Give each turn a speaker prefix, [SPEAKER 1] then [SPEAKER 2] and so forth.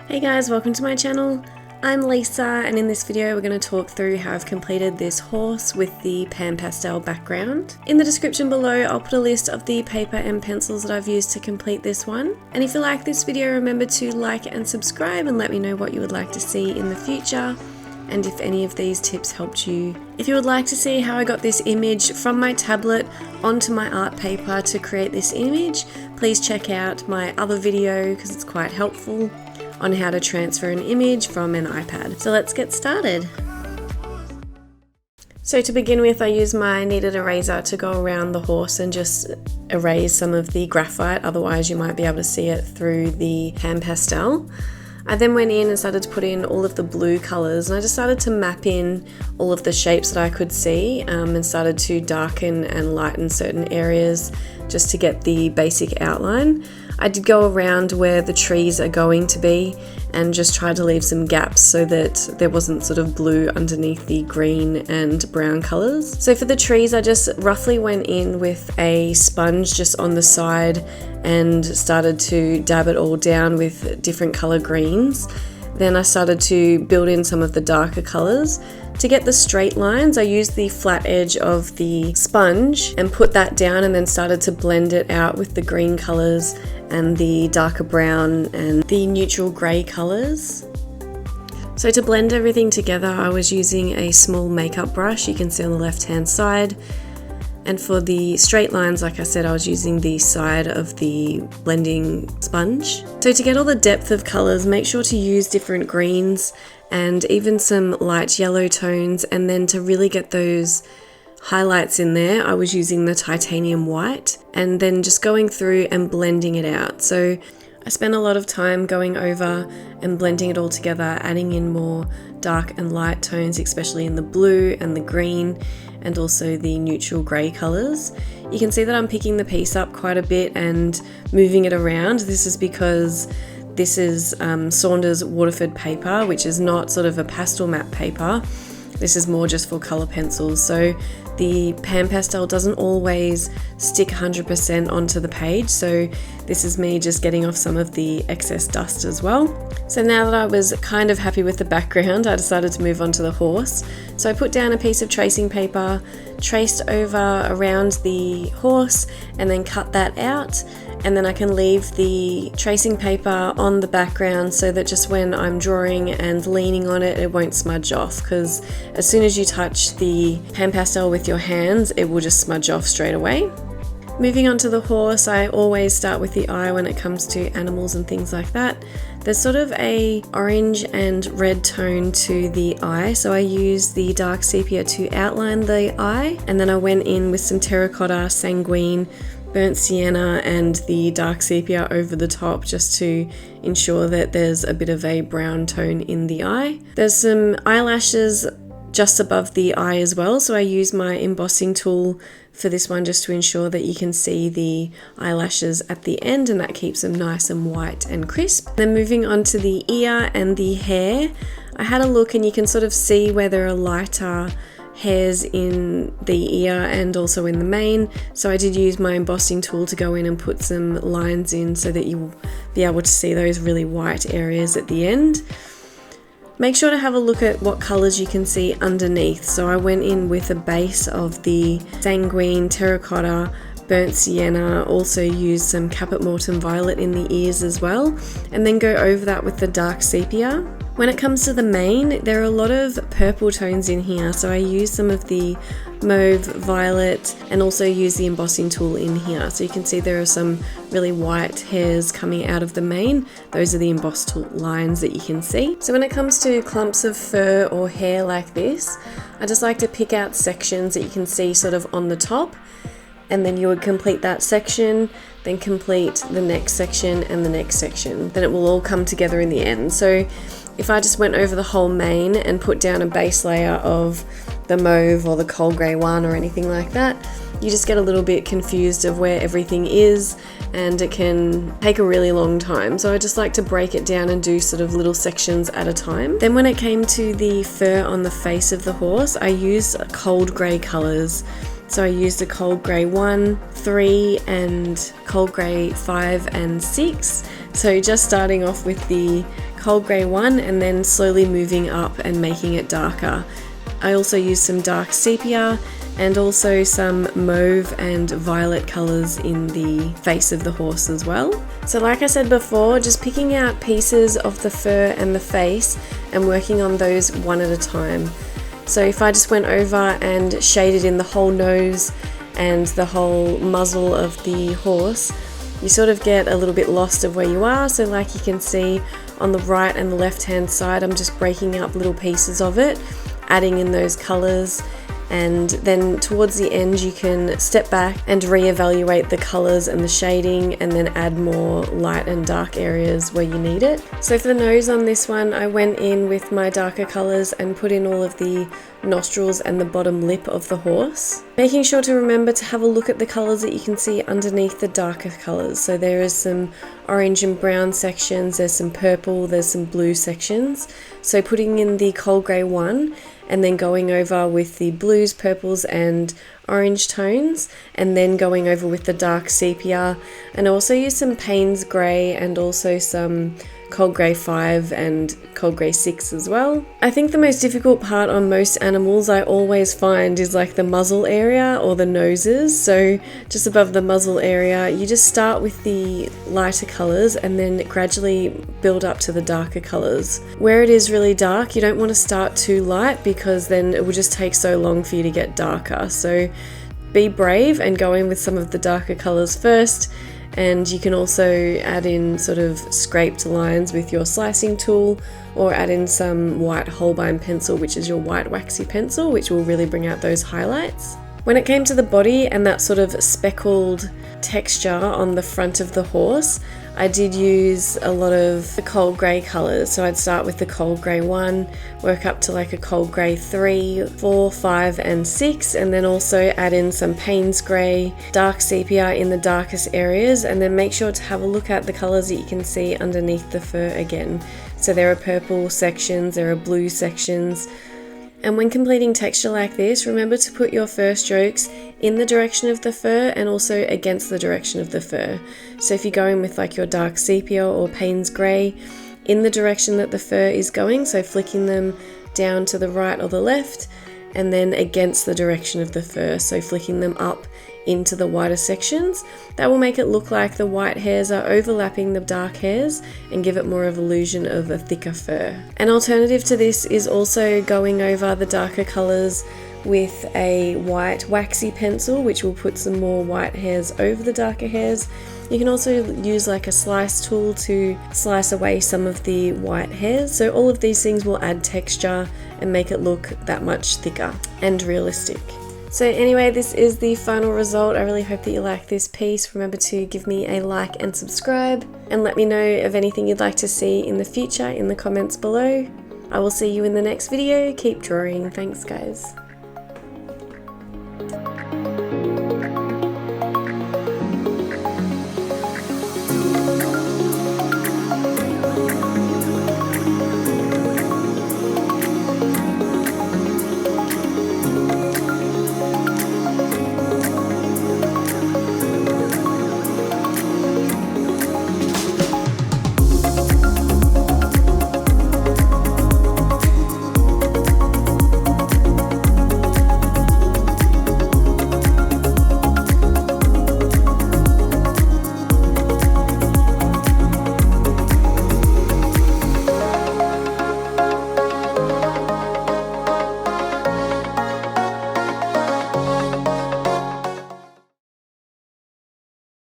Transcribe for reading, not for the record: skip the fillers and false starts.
[SPEAKER 1] Hey guys, welcome to my channel. I'm Lisa, and in this video we're going to talk through how I've completed this horse with the pan pastel background. In the description below I'll put a list of the paper and pencils that I've used to complete this one. And if you like this video, remember to like and subscribe and let me know what you would like to see in the future, and if any of these tips helped you. If you would like to see how I got this image from my tablet onto my art paper to create this image, please check out my other video because it's quite helpful on how to transfer an image from an iPad. So let's get started. So to begin with, I use my kneaded eraser to go around the horse and just erase some of the graphite, otherwise you might be able to see it through the pan pastel. I then went in and started to put in all of the blue colours, and I just started to map in all of the shapes that I could see and started to darken and lighten certain areas just to get the basic outline. I did go around where the trees are going to be and just tried to leave some gaps so that there wasn't sort of blue underneath the green and brown colours. So for the trees, I just roughly went in with a sponge just on the side and started to dab it all down with different colour greens. Then I started to build in some of the darker colours. To get the straight lines, I used the flat edge of the sponge and put that down, and then started to blend it out with the green colours and the darker brown and the neutral grey colours. So to blend everything together, I was using a small makeup brush, you can see on the left hand side. And for the straight lines, like I said, I was using the side of the blending sponge. So to get all the depth of colours, make sure to use different greens and even some light yellow tones, and then to really get those highlights in there, I was using the titanium white and then just going through and blending it out. So I spent a lot of time going over and blending it all together, adding in more dark and light tones, especially in the blue and the green, and also the neutral grey colours. You can see that I'm picking the piece up quite a bit and moving it around. This is because this is Saunders Waterford paper, which is not sort of a pastel map paper. This is more just for colour pencils. So the pan pastel doesn't always stick 100% onto the page. So this is me just getting off some of the excess dust as well. So now that I was kind of happy with the background, I decided to move on to the horse. So I put down a piece of tracing paper, traced over around the horse, and then cut that out. And then I can leave the tracing paper on the background so that just when I'm drawing and leaning on it, it won't smudge off, because as soon as you touch the pan pastel with your hands, it will just smudge off straight away. Moving on to the horse, I always start with the eye when it comes to animals and things like that. There's sort of a orange and red tone to the eye, so I used the dark sepia to outline the eye, and then I went in with some terracotta, sanguine, burnt sienna and the dark sepia over the top just to ensure that there's a bit of a brown tone in the eye. There's some eyelashes just above the eye as well, so I use my embossing tool for this one just to ensure that you can see the eyelashes at the end, and that keeps them nice and white and crisp. Then moving on to the ear and the hair, I had a look and you can sort of see where there are lighter hairs in the ear and also in the mane, so I did use my embossing tool to go in and put some lines in so that you'll be able to see those really white areas at the end. Make sure to have a look at what colours you can see underneath. So I went in with a base of the sanguine, terracotta, burnt sienna, also used some Caput Mortuum violet in the ears as well, and then go over that with the dark sepia. When it comes to the mane, there are a lot of purple tones in here, so I used some of the mauve, violet, and also used the embossing tool in here. So you can see there are some really white hairs coming out of the mane. Those are the embossed lines that you can see. So when it comes to clumps of fur or hair like this, I just like to pick out sections that you can see sort of on the top, and then you would complete that section, then complete the next section and the next section. Then it will all come together in the end. So if I just went over the whole mane and put down a base layer of the mauve or the coal grey one or anything like that, you just get a little bit confused of where everything is, and it can take a really long time. So I just like to break it down and do sort of little sections at a time. Then when it came to the fur on the face of the horse, I used cold grey colours. So I used a cold grey 1, 3 and cold grey 5 and 6. So just starting off with the cold grey 1 and then slowly moving up and making it darker. I also used some dark sepia and also some mauve and violet colours in the face of the horse as well. So like I said before, just picking out pieces of the fur and the face and working on those one at a time. So if I just went over and shaded in the whole nose and the whole muzzle of the horse, you sort of get a little bit lost of where you are. So like you can see on the right and the left hand side, I'm just breaking up little pieces of it, adding in those colours, and then towards the end you can step back and reevaluate the colours and the shading and then add more light and dark areas where you need it. So for the nose on this one, I went in with my darker colours and put in all of the nostrils and the bottom lip of the horse. Making sure to remember to have a look at the colours that you can see underneath the darker colours. So there is some orange and brown sections, there's some purple, there's some blue sections. So putting in the cold grey 1 and then going over with the blues, purples and orange tones, and then going over with the dark sepia, and also use some Paynes Grey and also some cold grey 5 and cold grey 6 as well. I think the most difficult part on most animals I always find is like the muzzle area or the noses. So just above the muzzle area, you just start with the lighter colours and then gradually build up to the darker colours. Where it is really dark, you don't want to start too light because then it will just take so long for you to get darker. So be brave and go in with some of the darker colours first. And you can also add in sort of scraped lines with your slicing tool, or add in some white Holbein pencil, which is your white waxy pencil, which will really bring out those highlights. When it came to the body and that sort of speckled texture on the front of the horse, I did use a lot of the cold grey colours. So I'd start with the cold grey 1, work up to like a cold grey 3, 4, 5 and 6, and then also add in some Paynes Grey, dark sepia in the darkest areas, and then make sure to have a look at the colours that you can see underneath the fur again. So there are purple sections, there are blue sections. And when completing texture like this, remember to put your fur strokes in the direction of the fur and also against the direction of the fur. So if you're going with like your dark sepia or Paynes Grey, in the direction that the fur is going, so flicking them down to the right or the left, and then against the direction of the fur, so flicking them up into the wider sections. That will make it look like the white hairs are overlapping the dark hairs and give it more of an illusion of a thicker fur. An alternative to this is also going over the darker colours with a white waxy pencil, which will put some more white hairs over the darker hairs. You can also use like a slice tool to slice away some of the white hairs. So all of these things will add texture and make it look that much thicker and realistic. So anyway, this is the final result. I really hope that you like this piece. Remember to give me a like and subscribe, and let me know of anything you'd like to see in the future in the comments below. I will see you in the next video. Keep drawing. Thanks guys.